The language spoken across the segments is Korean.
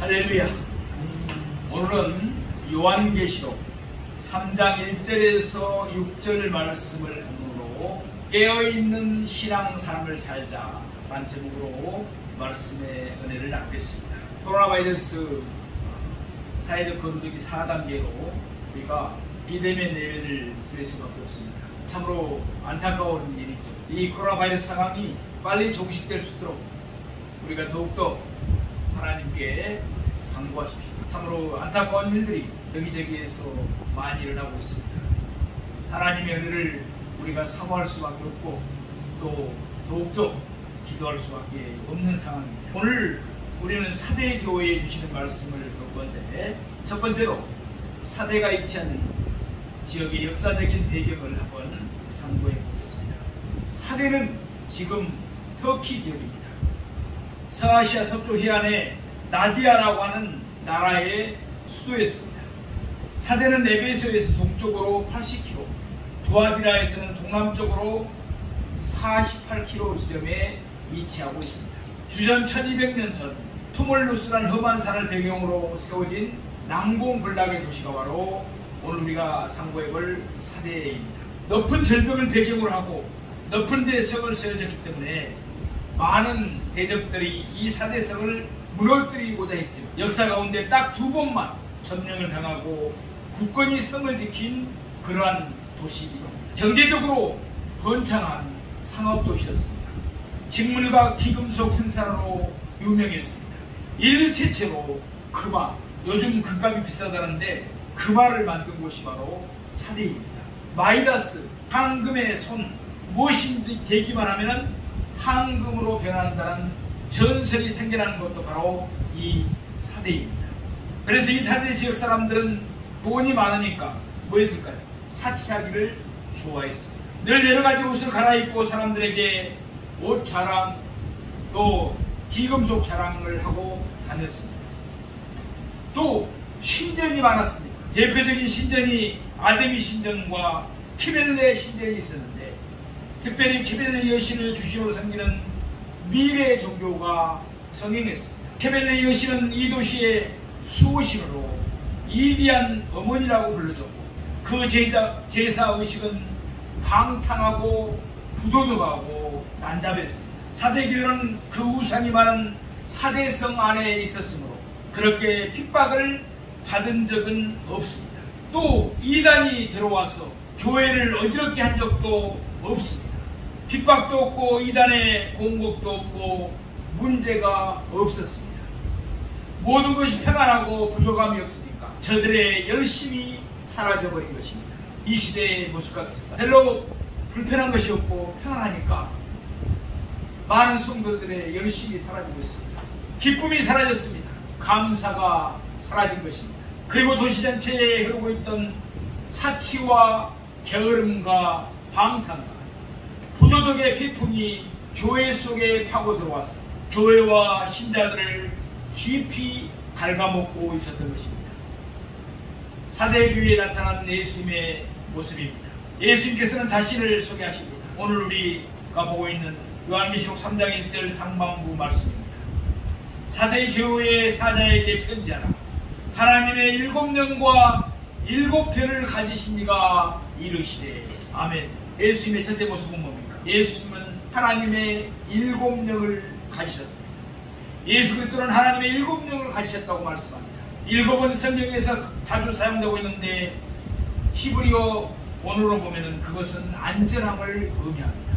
할렐루야. 오늘은 요한계시록 3장 1절에서 6절 말씀을 본문으로 깨어있는 신앙 삶을 살자 라는 제목으로 말씀의 은혜를 나누겠습니다. 코로나 바이러스 사회적 거리두기 4단계로 우리가 비대면 예배를 드릴 수밖에 없습니다. 참으로 안타까운 일이죠. 이 코로나 바이러스 상황이 빨리 종식될 수 있도록 우리가 더욱더 하나님께 간구하십시오. 참으로 안타까운 일들이 여기저기에서 많이 일어나고 있습니다. 하나님의 은혜를 우리가 사모할 수밖에 없고 또 더욱더 기도할 수밖에 없는 상황입니다. 오늘 우리는 사대 교회에 주시는 말씀을 볼 건데, 첫 번째로 사대가 위치한 지역의 역사적인 배경을 한번 상고해 보겠습니다. 사대는 지금 터키 지역입니다. 서아시아 서쪽 해안에 나디아라고 하는 나라의 수도였습니다. 사대는 에베소에서 동쪽으로 80km, 두아디라에서는 동남쪽으로 48km 지점에 위치하고 있습니다. 주전 1200년 전 투몰루스라는 험한 산을 배경으로 세워진 난공불락의 도시가 바로 오늘 우리가 상고해볼 사대입니다. 높은 절벽을 배경으로 하고 높은 데 성을 세워졌기 때문에 많은 대적들이 이 사대성을 무너뜨리고자 했죠. 역사 가운데 딱 2번만 점령을 당하고 굳건히 성을 지킨 그러한 도시이기도 합니다. 경제적으로 번창한 상업도시였습니다. 직물과 기금속 생산으로 유명했습니다. 인류 최초로 금화, 요즘 금값이 비싸다는데 금화를 만든 곳이 바로 사대입니다. 마이다스, 황금의 손, 무엇인지 되기만 하면 황금으로 변한다는 전설이 생겨나는 것도 바로 이 사대입니다. 그래서 이 사대 지역 사람들은 돈이 많으니까 뭐 했을까요? 사치하기를 좋아했습니다. 늘 여러가지 옷을 갈아입고 사람들에게 옷 자랑, 또 기금속 자랑을 하고 다녔습니다. 또 신전이 많았습니다. 대표적인 신전이 아데미 신전과 키멜레 신전이 있었는데, 특별히 키멜레 여신을 주신으로 섬기는 미래 종교가 성행했습니다. 키멜레 여신은 이 도시의 수호신으로 이디안 어머니라고 불러졌고, 그 제사 의식은 방탕하고 부도덕하고 난잡했습니다. 사대교회는 그 우상이 많은 사대성 안에 있었으므로 그렇게 핍박을 받은 적은 없습니다. 또 이단이 들어와서 교회를 어지럽게 한 적도 없습니다. 핍박도 없고 이단의 공격도 없고 문제가 없었습니다. 모든 것이 평안하고 부족함이 없으니까 저들의 열심히 사라져버린 것입니다. 이 시대의 모습과 비슷합니다. 별로 불편한 것이 없고 평안하니까 많은 성도들의 열심이 사라지고 있습니다. 기쁨이 사라졌습니다. 감사가 사라진 것입니다. 그리고 도시 전체에 흐르고 있던 사치와 게으름과 방탕과 부도덕의 비풍이 교회 속에 파고 들어와서 교회와 신자들을 깊이 갉아먹고 있었던 것입니다. 사대교회에 나타난 예수님의 모습입니다. 예수님께서는 자신을 소개하십니다. 오늘 우리가 보고 있는 요한계시록 3장 1절 상반부 말씀입니다. 사대교회의 사자에게 편지하라. 하나님의 7영과 7편을 가지신 이가 이르시되. 아멘. 예수님의 첫째 모습은 뭡니까? 예수님은 하나님의 7영을 가지셨습니다. 예수 그리스도는 하나님의 7영을 가지셨다고 말씀합니다. 7은 성경에서 자주 사용되고 있는데 히브리어 원어로 보면 그것은 안전함을 의미합니다.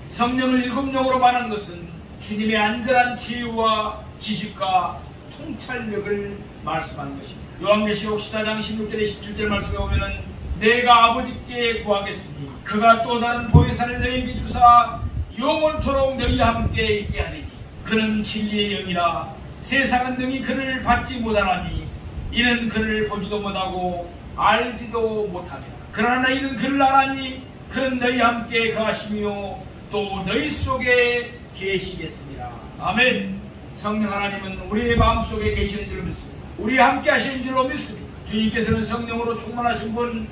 성령을 7영으로 말하는 것은 주님의 안전한 지혜와 지식과 통찰력을 말씀하는 것입니다. 요한계시록 14장 16절에 17절 말씀에 보면 내가 아버지께 구하겠으니 그가 또 다른 보혜사를 너희에게 주사 영원토록 너희와 함께 있게 하리니 그는 진리의 영이라 세상은 능히 그를 받지 못하나니 이는 그를 보지도 못하고 알지도 못하니라. 그러나 너희는 그를 알아니 그는 너희와 함께 거하시며 또 너희 속에 계시겠습니다. 아멘. 성령 하나님은 우리의 마음속에 계시는 줄로 믿습니다. 우리와 함께 하시는 줄로 믿습니다. 주님께서는 성령으로 충만하신 분,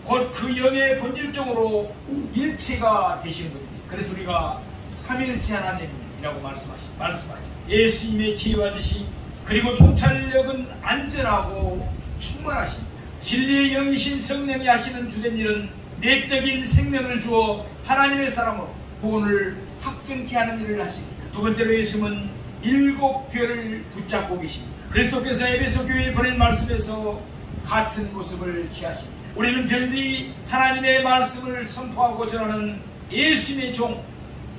곧 그 영의 본질적으로 일체가 되시는 분입니다. 그래서 우리가 삼일체 하나님이라고 말씀하죠. 예수님의 지혜와 지식, 그리고 통찰력은 안전하고 충만하십니다. 진리의 영이신 성령이 하시는 주된 일은 내적인 생명을 주어 하나님의 사람으로 구원을 확정케 하는 일을 하십니다. 두 번째로 예수님은 7별을 붙잡고 계십니다. 그리스도께서 에베소 교회에 보낸 말씀에서 같은 모습을 취하십니다. 우리는 별들이 하나님의 말씀을 선포하고 전하는 예수님의 종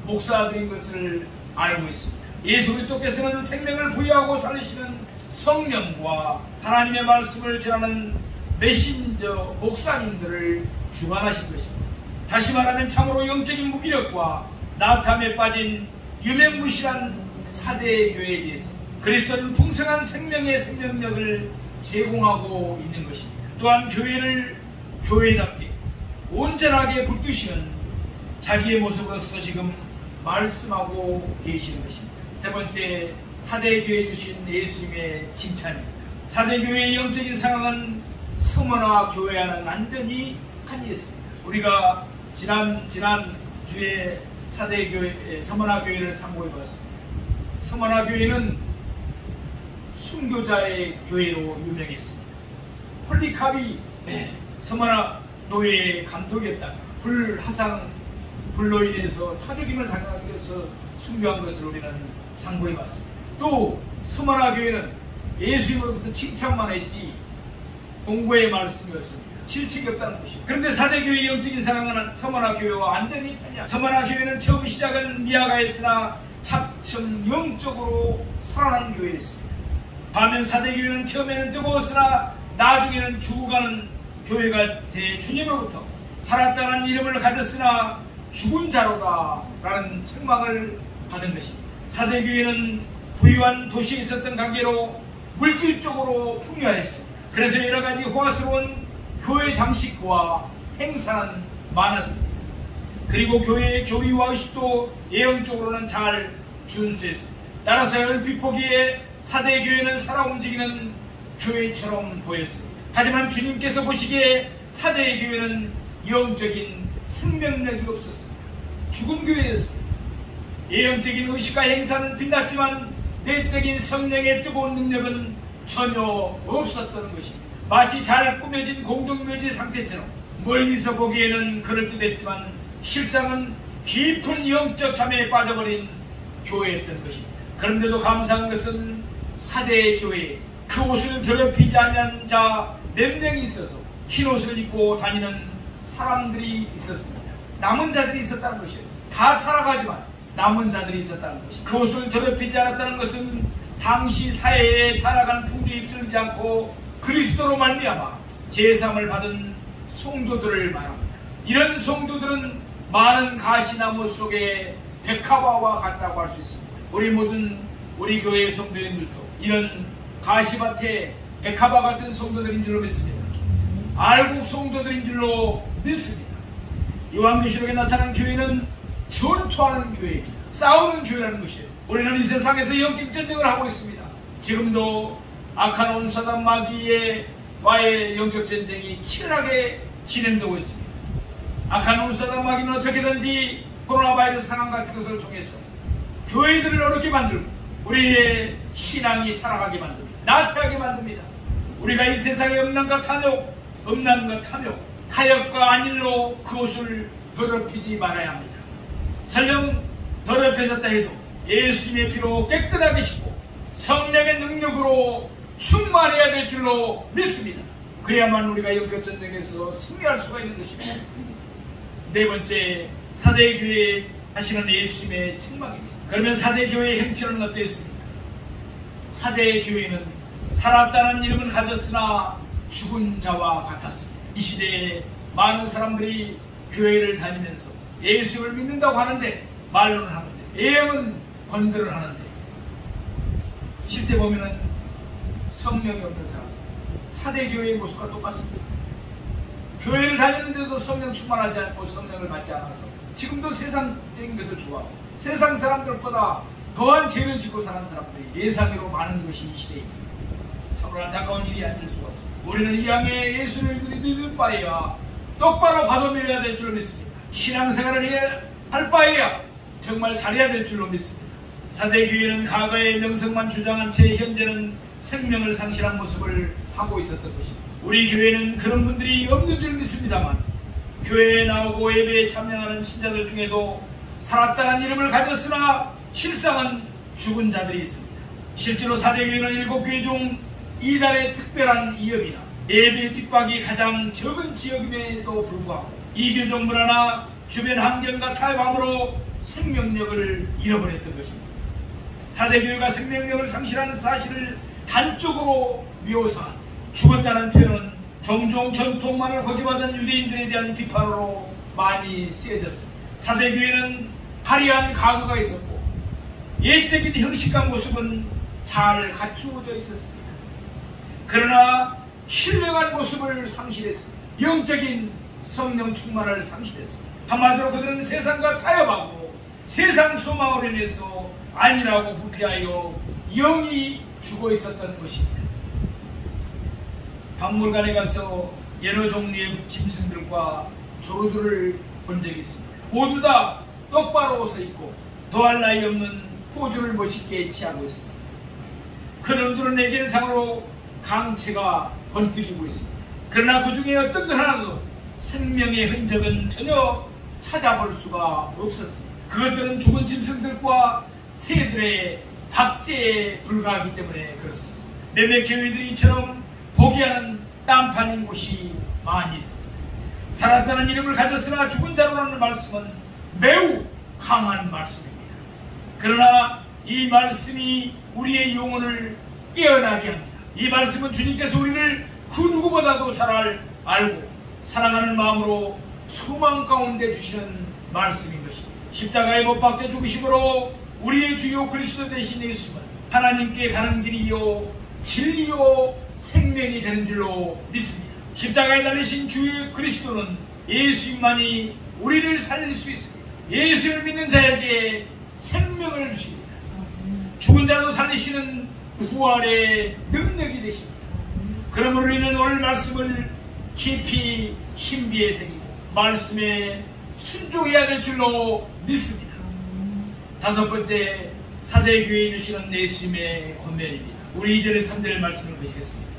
목사들인 것을 알고 있습니다. 예수 그리스도께서는 생명을 부여하고 살리시는 성령과 하나님의 말씀을 전하는 메신저 목사님들을 주관하신 것입니다. 다시 말하면 참으로 영적인 무기력과 나탐에 빠진 유명무실한 사대 교회에 대해서 그리스도는 풍성한 생명의 생명력을 제공하고 있는 것입니다. 또한 교회를 교회답게 온전하게 붙드시는 자기의 모습으로서 지금 말씀하고 계시는 것입니다. 세 번째, 사대교회에 주신 예수님의 칭찬입니다. 사대교회의 영적인 상황은 서머나 교회와는 완전히 한이했습니다. 우리가 지난 주에 사대교회 서머나 교회를 상고해 봤습니다. 서머나 교회는 순교자의 교회로 유명했습니다. 폴리캅이 서머나 교회의 감독이었다가 불로 인해서 타죽임을 당하기 위해서 순교한 것을 우리는 상고해 봤습니다. 또 서머나 교회는 예수님으로부터 칭찬만 했지 공고의 말씀이 없습니다. 실책이 없다는 것입니다. 그런데 사대교회의 영적인 상황은 서머나 교회와 완전히 편이야. 서머나 교회는 처음 시작은 미아가였으나 차츰 영적으로 살아난 교회였습니다. 반면 사대교회는 처음에는 뜨거웠으나 나중에는 죽어가는 교회가 돼 주님으로부터 살았다는 이름을 가졌으나 죽은 자로다 라는 책망을 받은 것입니다. 사대교회는 부유한 도시에 있었던 관계로 물질적으로 풍요했습니다. 그래서 여러가지 호화스러운 교회 장식과 행사는 많았습니다. 그리고 교회의 교리와 의식도 예언적으로는 잘 준수했습니다. 따라서 얼핏 보기에 사대교회는 살아 움직이는 교회처럼 보였습니다. 하지만 주님께서 보시기에 사대교회는 영적인 생명력이 없었습니다. 죽은 교회였습니다. 예언적인 의식과 행사는 빛났지만 내적인 성령의 뜨거운 능력은 전혀 없었던 것입니다. 마치 잘 꾸며진 공동묘지 상태처럼 멀리서 보기에는 그럴듯했지만 실상은 깊은 영적 잠에 빠져버린 교회였던 것입니다. 그런데도 감사한 것은 사대의 교회에 그 옷을 더럽히지 않은 자 몇 명이 있어서 흰 옷을 입고 다니는 사람들이 있었습니다. 남은 자들이 있었다는 것이에요. 다 타락하지만 남은 자들이 있었다는 것이에요. 그 옷을 더럽히지 않았다는 것은 당시 사회에 타락한 풍조에 입술지 않고 그리스도로 말미암아 제사함을 받은 성도들을 말합니다. 이런 성도들은 많은 가시나무 속에 백합화와 같다고 할 수 있습니다. 우리 교회의 성도님들도 이런 가시밭에 백합화 같은 성도들인 줄로 믿습니다. 알곡 성도들인 줄로 믿습니다. 요한계시록에 나타난 교회는 전투하는 교회입니다. 싸우는 교회라는 것이에요. 우리는 이 세상에서 영적 전쟁을 하고 있습니다. 지금도 악한 온사단 마귀와의 영적 전쟁이 치열하게 진행되고 있습니다. 악한 온사단 마귀는 어떻게든지 코로나 바이러스 상황 같은 것을 통해서 교회들을 어렵게 만들고 우리의 신앙이 타락하게 만듭니다. 나태하게 만듭니다. 우리가 이 세상의 음란과 탐욕, 타협과 안일로 그것을 더럽히지 말아야 합니다. 설령 더럽혀졌다 해도 예수님의 피로 깨끗하게 씻고 성령의 능력으로 충만해야 될 줄로 믿습니다. 그래야만 우리가 영적 전쟁에서 승리할 수가 있는 것입니다. 네 번째, 사대교회에 하시는 예수님의 책망입니다. 그러면 사대교회의 형편은 어땠습니까? 사대교회는 살았다는 이름을 가졌으나 죽은 자와 같았습니다. 이 시대에 많은 사람들이 교회를 다니면서 예수를 믿는다고 하는데 말로는 하는데 예언은 권들을 하는데 실제 보면은 성령이 없는 사람, 사대교회의 모습과 똑같습니다. 교회를 다니는데도 성령 충만하지 않고 성령을 받지 않아서 지금도 세상적인 것을 좋아하고 세상 사람들보다 더한 죄를 짓고 사는 사람들이 예상으로 많은 것이 이 시대입니다. 참으로 안타까운 일이 아닐 수가 없습니다. 우리는 이 양의 예수를 믿을 바에야 똑바로 받아들여야 될 줄로 믿습니다. 신앙생활을 해야 할 바에야 정말 잘해야 될 줄로 믿습니다. 사대교회는 과거의 명성만 주장한 채 현재는 생명을 상실한 모습을 하고 있었던 것입니다. 우리 교회는 그런 분들이 없는 줄 믿습니다만, 교회에 나오고 예배에 참여하는 신자들 중에도 살았다는 이름을 가졌으나 실상은 죽은 자들이 있습니다. 실제로 사대교회는 7교회 중 이달의 특별한 이업이나 예배 핍박이 가장 적은 지역임에도 불구하고 이교종 문화나 주변 환경과 타협함으로 생명력을 잃어버렸던 것입니다. 사대교회가 생명력을 상실한 사실을 단적으로 묘사한 죽었다는 표현은 종종 전통만을 고집하던 유대인들에 대한 비판으로 많이 쓰여졌습니다. 사대교회는 화려한 과거가 있었고 예적인 형식과 모습은 잘 갖추어져 있었습니다. 그러나 신령한 모습을 상실했습니다. 영적인 성령 충만을 상실했습니다. 한마디로 그들은 세상과 타협하고 세상 소망으로 인해서 아니라고 부패하여 영이 죽어 있었던 것입니다. 박물관에 가서 여러 종류의 짐승들과 조류들을 본 적이 있습니다. 모두 다 똑바로 서 있고 더할 나위 없는 포즈를 멋있게 취하고 있습니다. 그놈들은 내견상으로 강체가 번뜩이고 있습니다. 그러나 그 중에 어떤 것 하나도 생명의 흔적은 전혀 찾아볼 수가 없었습니다. 그것들은 죽은 짐승들과 새들의 박제에 불과하기 때문에 그렇습니다. 몇몇 교회들이 이처럼 포기하는 딴판인 곳이 많이 있습니다. 살았다는 이름을 가졌으나 죽은 자로라는 말씀은 매우 강한 말씀입니다. 그러나 이 말씀이 우리의 영혼을 깨어나게 합니다. 이 말씀은 주님께서 우리를 그 누구보다도 잘 알고 사랑하는 마음으로 소망 가운데 주시는 말씀인 것입니다. 십자가에 못 박혀 죽으심으로 우리의 주요 그리스도 되신 예수님은 하나님께 가는 길이요 진리요 생명이 되는 줄로 믿습니다. 십자가에 달리신 주의 그리스도는 예수님만이 우리를 살릴 수 있습니다. 예수를 믿는 자에게 생명을 주십니다. 죽은 자도 살리시는 부활의 능력이 되십니다. 그러므로 우리는 오늘 말씀을 깊이 신비에 새기고 말씀에 순종해야 될 줄로 믿습니다. 다섯 번째, 사대교회에 주시는 예수님의 권면입니다. 우리 2절에 3절 말씀을 보시겠습니다.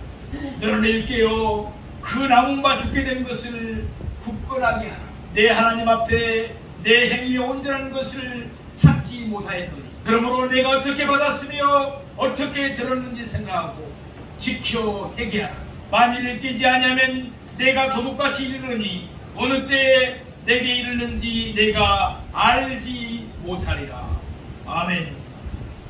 너는 일깨어 그 남은 바 죽게 된 것을 굳건하게 하라. 내 하나님 앞에 내 행위의 온전한 것을 찾지 못하였노니 그러므로 내가 어떻게 받았으며 어떻게 들었는지 생각하고 지켜 회개하라. 만일 일깨지 아니하면 내가 도둑같이 이르느니 어느 때에 내게 이르는지 내가 알지 못하리라. 아멘.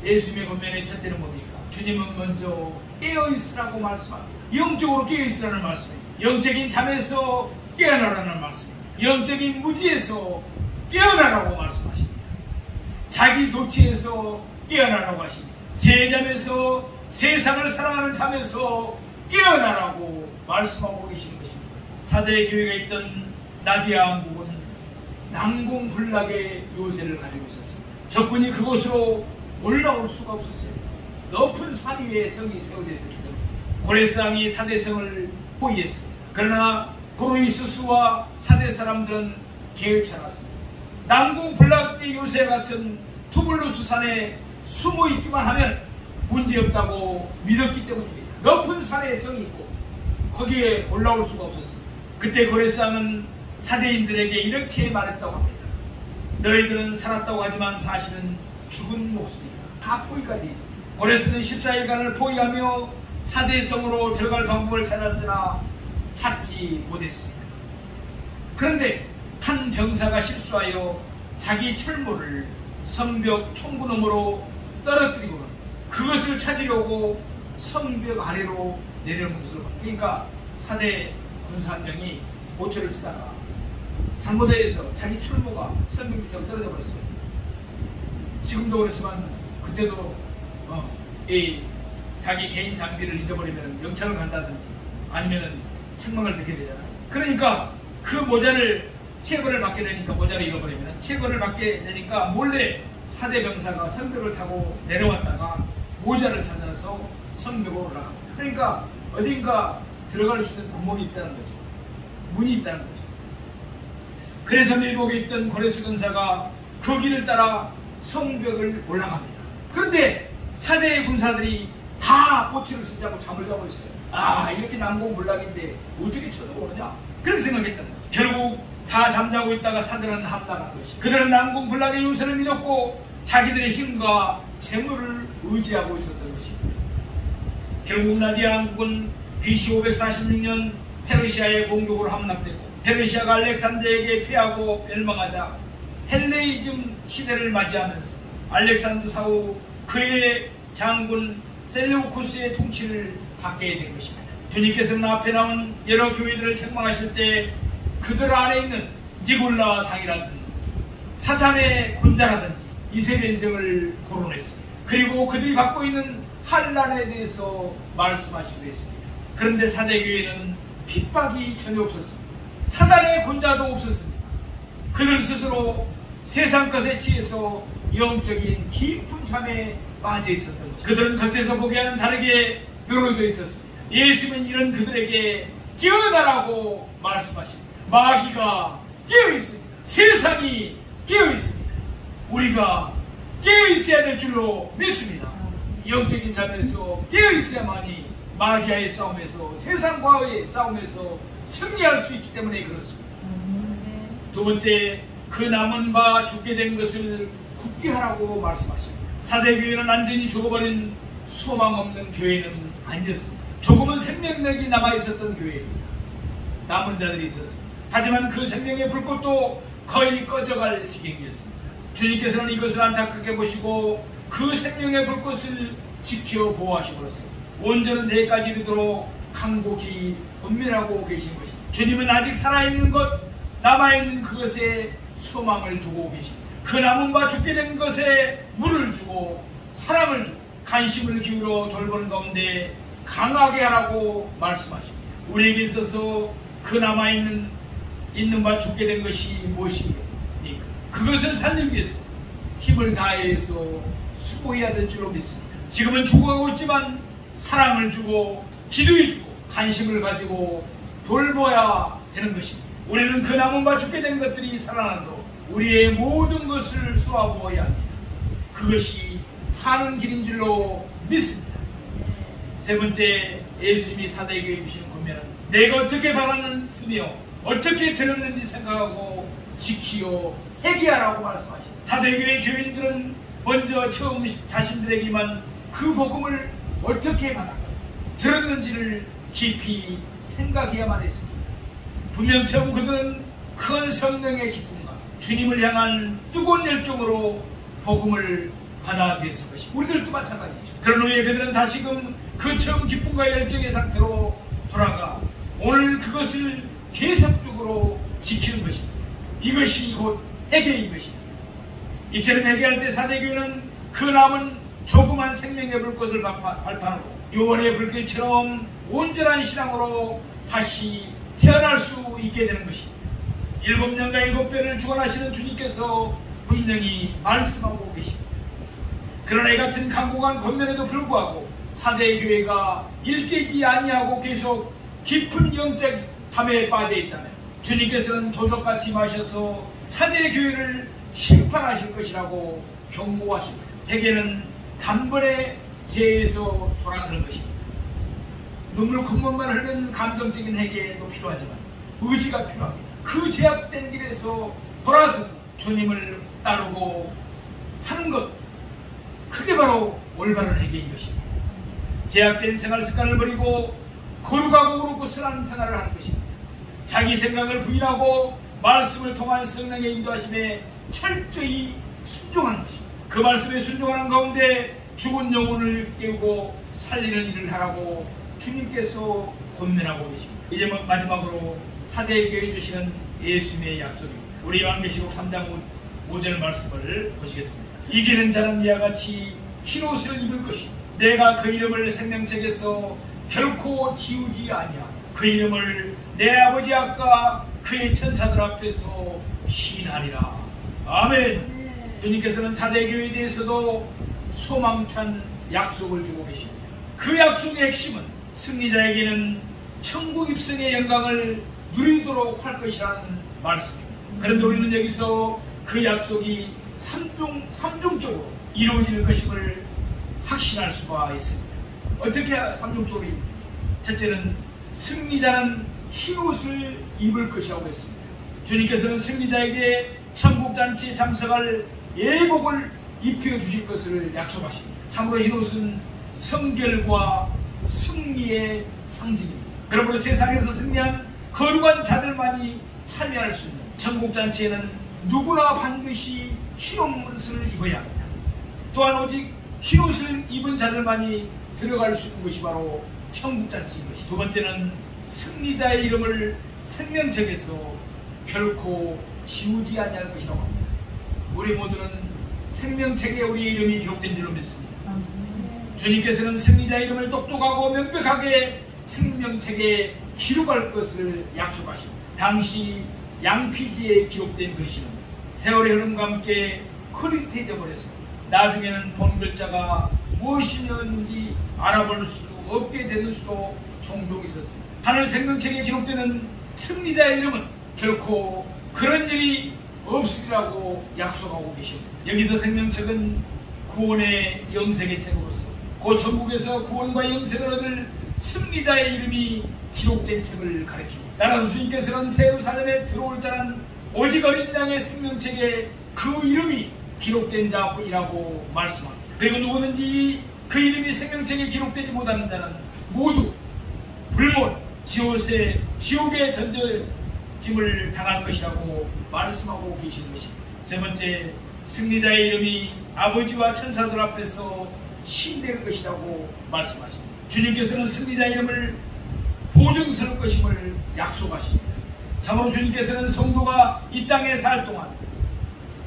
예수님의 권면의 첫째는 뭡니까? 주님은 먼저 깨어있으라고 말씀합니다. 영적으로 깨어있으라는 말씀입니다. 영적인 잠에서 깨어나라는 말씀입니다. 영적인 무지에서 깨어나라고 말씀하십니다. 자기 도취에서 깨어나라고 하십니다. 제잠에서 세상을 사랑하는 잠에서 깨어나라고 말씀하고 계시는 것입니다. 사대 교회가 있던 나디아 왕국은 난공불락의 요새를 가지고 있었습니다. 적군이 그곳으로 올라올 수가 없었어요. 높은 산 위에 성이 세워져 있었기 때문에 고레스왕이 사대성을 포위했습니다. 그러나 고로이수스와 사대 사람들은 개의치 않았습니다. 난공불락의 요새 같은 투블루스 산에 숨어 있기만 하면 문제없다고 믿었기 때문입니다. 높은 산에 성이 있고 거기에 올라올 수가 없었습니다. 그때 고레스왕은 사대인들에게 이렇게 말했다고 합니다. 너희들은 살았다고 하지만 사실은 죽은 목숨이다. 다 포위가 되어 있습니다. 고레스는 14일간을 포위하며 사대성으로 들어갈 방법을 찾았으나 찾지 못했습니다. 그런데 한 병사가 실수하여 자기 철모를 성벽 총구너머로 떨어뜨리고는 그것을 찾으려고 성벽 아래로 내려오는 것으로, 그러니까 사대 군사 한 명이 모처를 쓰다가 잘못해서 자기 철모가 성벽 밑으로 떨어져 버렸어요. 지금도 그렇지만 그때도 자기 개인 장비를 잊어버리면 영창을 간다든지 아니면 책망을 듣게 되잖아요. 그러니까 그 모자를 체벌을 받게 되니까, 모자를 잃어버리면 체벌을 받게 되니까 몰래 사대 병사가 성벽을 타고 내려왔다가 모자를 찾아서 성벽으로 올라갑니다. 그러니까 어딘가 들어갈 수 있는 구멍이 있다는 거죠. 문이 있다는 거죠. 그래서 밀복에 있던 고레스 군사가 그 길을 따라 성벽을 올라갑니다. 그런데 사대의 군사들이 다 보치를 쓰지 않고 잠을 자고 있어요. 이렇게 난공불락인데 어떻게 쳐들어오느냐, 그렇게 생각했던 거죠. 결국 다 잠자고 있다가 사들은 함락한 것이, 그들은 난공불락의 요새를 믿었고 자기들의 힘과 재물을 의지하고 있었던 것입니다. 결국 나디아 왕국은 BC 546년 페르시아의 공격으로 함락되고, 페르시아가 알렉산더에게 패하고 멸망하자 헬레이즘 시대를 맞이하면서 알렉산더 사후 그의 장군 셀레우쿠스의 통치를 받게 된 것입니다. 주님께서는 앞에 나온 여러 교회들을 책망하실 때 그들 안에 있는 니골라 당이라든지 사탄의 군자라든지 이세벨 등을 거론했습니다. 그리고 그들이 갖고 있는 환난에 대해서 말씀하시기도 했습니다. 그런데 사대교회는 핍박이 전혀 없었습니다. 사단의 군자도 없었습니다. 그들 스스로 세상 것에 취해서 영적인 깊은 잠에 빠져 있었던 것입니다. 그들은 겉에서 보기에는 다르게 늘어져 있었습니다. 예수님은 이런 그들에게 깨어나라고 말씀하십니다. 마귀가 깨어 있습니다. 세상이 깨어 있습니다. 우리가 깨어 있어야 될 줄로 믿습니다. 영적인 잠에서 깨어 있어야만이 마귀와의 싸움에서, 세상과의 싸움에서 승리할 수 있기 때문에 그렇습니다. 두 번째, 그 남은 바 죽게 된 것을 굳게 하라고 말씀하십니다. 사대교회는 완전히 죽어버린 소망 없는 교회는 아니었습니다. 조금은 생명력이 남아있었던 교회입니다. 남은 자들이 있었습니다. 하지만 그 생명의 불꽃도 거의 꺼져갈 지경이었습니다. 주님께서는 이것을 안타깝게 보시고 그 생명의 불꽃을 지켜 보호하시고서 온전한 대까지 이르도록 간곡히 은밀하고 계신 것입니다. 주님은 아직 살아있는 것, 남아있는 그것에 소망을 두고 계십니다. 그 남은 바 죽게 된 것에 물을 주고 사랑을 주고 관심을 기울여 돌보는 가운데 강하게 하라고 말씀하십니다. 우리에게 있어서 그 남아있는 바 죽게 된 것이 무엇입니까? 그것을 살리기 위해서 힘을 다해서 수고해야 될 줄로 믿습니다. 지금은 죽어가고 있지만 사랑을 주고 기도해주고 관심을 가지고 돌봐야 되는 것입니다. 우리는 그 남은 바 죽게 된 것들이 살아나도록 우리의 모든 것을 쏘아부어야 합니다. 그것이 사는 길인 줄로 믿습니다. 세 번째, 예수님이 사대교회에 주시는 권면은 내가 어떻게 받았으며 어떻게 들었는지 생각하고 지키어 회개하라고 말씀하십니다. 사대교회 교인들은 먼저 처음 자신들에게만 그 복음을 어떻게 받았고 들었는지를 깊이 생각해야만 했습니다. 분명 처음 그들은 큰 성령의 기쁨과 주님을 향한 뜨거운 열정으로 복음을 받아들였을 것입니다. 우리들도 마찬가지죠. 그런 후에 그들은 다시금 그 처음 기쁨과 열정의 상태로 돌아가 오늘 그것을 계속적으로 지키는 것입니다. 이것이 곧 회개인 것입니다. 이처럼 회개할 때 사대교회는 그 남은 조그만 생명의 불꽃을 발판으로 요원의 불길처럼 온전한 신앙으로 다시 태어날 수 있게 되는 것입니다. 7년과 7배를 주관하시는 주님께서 분명히 말씀하고 계십니다. 그러나 이 같은 강고한 권면에도 불구하고 사대교회가 일깨지 아니하고 계속 깊은 영적 잠에 빠져 있다면 주님께서는 도적같이 마셔서 사대교회를 심판하실 것이라고 경고하십니다. 대개는 단번에 죄에서 돌아서는 것입니다. 눈물 콧물만 흐르는 감정적인 회개도 필요하지만 의지가 필요합니다. 그 제약된 길에서 돌아서서 주님을 따르고 하는 것, 그게 바로 올바른 회개인 것입니다. 제약된 생활 습관을 버리고 거룩하고 오르고 선한 생활을 하는 것입니다. 자기 생각을 부인하고 말씀을 통한 성령의 인도하심에 철저히 순종하는 것입니다. 그 말씀에 순종하는 가운데 죽은 영혼을 깨우고 살리는 일을 하라고 주님께서 권면하고 계십니다. 이제 마지막으로 사대교회에 주시는 예수님의 약속입니다. 우리 요한계시록 3장 5절 말씀을 보시겠습니다. 이기는 자는 이와 같이 흰옷을 입을 것이요 내가 그 이름을 생명책에서 결코 지우지 아니하며 그 이름을 내 아버지 앞과 그의 천사들 앞에서 시인하리라. 아멘. 주님께서는 사대교회에 대해서도 소망찬 약속을 주고 계십니다. 그 약속의 핵심은 승리자에게는 천국 입성의 영광을 누리도록 할 것이라는 말씀입니다. 그런데 우리는 여기서 그 약속이 삼중적으로 이루어질 것임을 확신할 수가 있습니다. 어떻게 3종적으로 첫째는 승리자는 흰옷을 입을 것이라고 했습니다. 주님께서는 승리자에게 천국잔치에 참석할 예복을 입혀주실 것을 약속하십니다. 참으로 흰옷은 성결과 승리의 상징입니다. 그러므로 세상에서 승리한 거룩한 자들만이 참여할 수 있는 천국잔치에는 누구나 반드시 흰옷을 입어야 합니다. 또한 오직 흰옷을 입은 자들만이 들어갈 수 있는 것이 바로 천국잔치인 것이. 두 번째는 승리자의 이름을 생명책에서 결코 지우지 아니할 것이라고 합니다. 우리 모두는 생명책에 우리의 이름이 기록된 줄로 믿습니다. 주님께서는 승리자의 이름을 똑똑하고 명백하게 생명책에 기록할 것을 약속하십니다. 당시 양피지에 기록된 글씨는 세월의 흐름과 함께 흐릿해져 버려서 나중에는 본 글자가 무엇이었는지 알아볼 수 없게 되는 수도 종종 있었습니다. 하늘 생명책에 기록되는 승리자의 이름은 결코 그런 일이 없으리라고 약속하고 계십니다. 여기서 생명책은 구원의 영생의 책으로서 곧 천국에서 구원과 영생을 얻을 승리자의 이름이 기록된 책을 가리킵니다. 따라서 주님께서는 새 예루살렘에 들어올 자는 오직 어린 양의 생명책에 그 이름이 기록된 자뿐이라고 말씀합니다. 그리고 누구든지 그 이름이 생명책에 기록되지 못하는 자는 모두 불못, 지옥에 던져짐을 당할 것이라고 말씀하고 계시는 것입니다. 세 번째, 승리자의 이름이 아버지와 천사들 앞에서 신될 것이라고 말씀하십니다. 주님께서는 승리자의 이름을 보증스러울 것임을 약속하십니다. 참으로 주님께서는 성도가 이 땅에 살 동안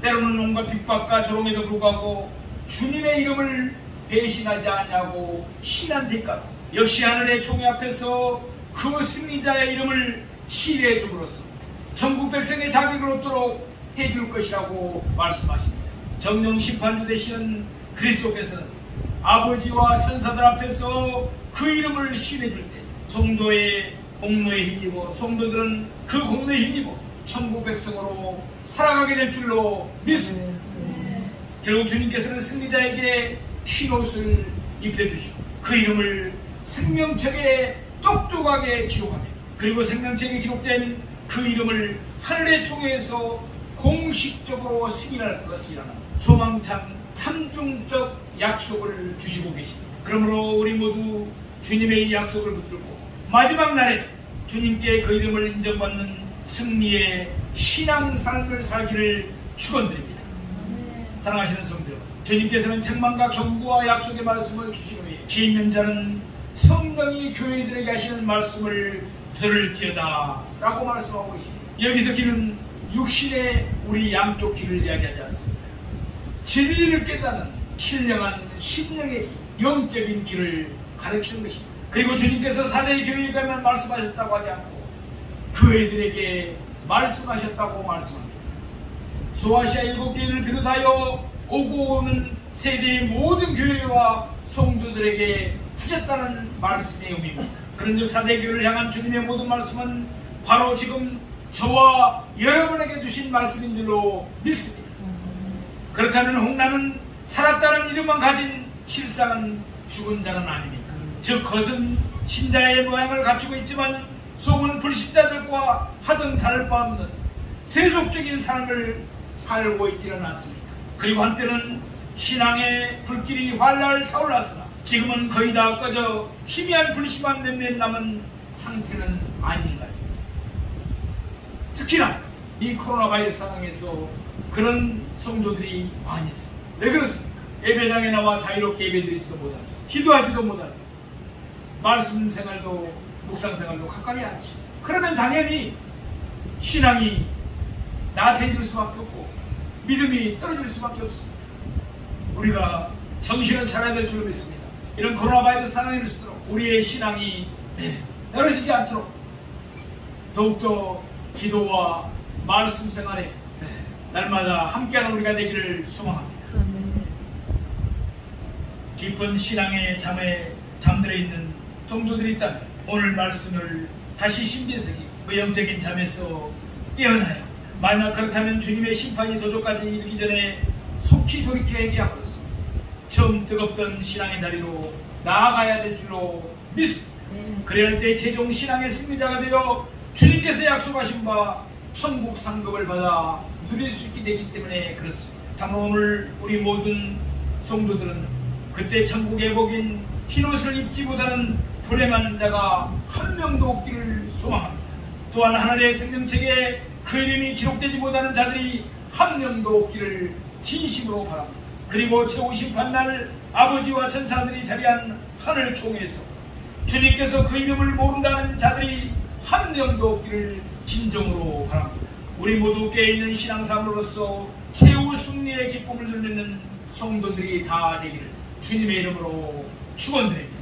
때로는 온갖 핍박과 조롱에도 불구하고 주님의 이름을 배신하지 않냐고 신한 대가로 역시 하늘의 총회 앞에서 그 승리자의 이름을 치리해 줌으로써 전국 백성의 자격을 얻도록 해줄 것이라고 말씀하십니다. 정령 심판주 되시는 그리스도께서는 아버지와 천사들 앞에서 그 이름을 신해줄 때 성도의 공로에 힘입어 성도들은 그 공로에 힘입어 천국 백성으로 살아가게 될 줄로 믿습니다. 결국 주님께서는 승리자에게 흰옷을 입혀주시고 그 이름을 생명책에 똑똑하게 기록합니다. 그리고 생명책에 기록된 그 이름을 하늘의 총회에서 공식적으로 승인할 것이라는 소망찬 참중적 약속을 주시고 계십니다. 그러므로 우리 모두 주님의 이 약속을 붙들고 마지막 날에 주님께 그 이름을 인정받는 승리의 신앙 삶을 살기를 축원드립니다. 사랑하시는 성도 여러분, 주님께서는 책망과 경고와 약속의 말씀을 주신 후에 기 있는 자는 성령이 교회들에게 하시는 말씀을 들을지어다 라고 말씀하고 계십니다. 여기서 기는 육신의 우리 양쪽 귀를 이야기하지 않습니다. 진리를 깨닫는 신령한 심령의 영적인 길을 가르치는 것입니다. 그리고 주님께서 사대의 교회에게만 말씀하셨다고 하지 않고 교회들에게 말씀하셨다고 말씀합니다. 소아시아 7교회를 비롯하여 오고 오는 세대의 모든 교회와 성도들에게 하셨다는 말씀의 의미입니다. 그런즉 사대교회를 향한 주님의 모든 말씀은 바로 지금 저와 여러분에게 주신 말씀인 줄로 믿습니다. 그렇다면 홍라는 살았다는 이름만 가진 실상은 죽은 자는 아닙니다. 즉 겉은 신자의 모양을 갖추고 있지만 속은 불신자들과 하등 다를 바 없는 세속적인 삶을 살고 있지는 않습니다. 그리고 한때는 신앙의 불길이 활활 타올랐으나 지금은 거의 다 꺼져 희미한 불씨만 몇몇 남은 상태는 아닌가요? 특히나 이 코로나 바이러스 상황에서 그런 성도들이 많이 있습니다. 왜 그렇습니까? 예배당에 나와 자유롭게 예배드리지도 못하죠. 기도하지도 못하죠. 말씀 생활도 묵상 생활도 가까이 않죠. 그러면 당연히 신앙이 나태해질 수밖에 없고 믿음이 떨어질 수밖에 없습니다. 우리가 정신을 차려야 될 줄 믿습니다. 이런 코로나 바이러스 상황일수록 우리의 신앙이 떨어지지 않도록 더욱더 기도와 말씀 생활에 날마다 함께하는 우리가 되기를 소망합니다. 깊은 신앙의 잠에 잠들어 있는 성도들이 있다면 오늘 말씀을 다시 심기석이 그 영적인 잠에서 깨어나야 만약 그렇다면 주님의 심판이 도저까지 이르기 전에 속히 돌이켜 회개함으로써 처음 뜨겁던 신앙의 자리로 나아가야 될 줄로 믿습니다. 그래야 할 때 최종 신앙의 승리자가 되어 주님께서 약속하신 바 천국 상급을 받아 누릴 수 있게 되기 때문에 그렇습니다. 참 오늘 우리 모든 성도들은 그때 천국의 복인 흰옷을 입지 못하는 불행한 자가 한 명도 없기를 소망합니다. 또한 하늘의 생명책에 그 이름이 기록되지 못하는 자들이 한 명도 없기를 진심으로 바랍니다. 그리고 최후 심판날 아버지와 천사들이 자리한 하늘 총회에서 주님께서 그 이름을 모른다는 자들이 한 명도 없기를 진정으로 바랍니다. 우리 모두 깨어있는 신앙사람으로서 최후 승리의 기쁨을 누리는 성도들이 다 되기를 주님의 이름으로 축원드립니다.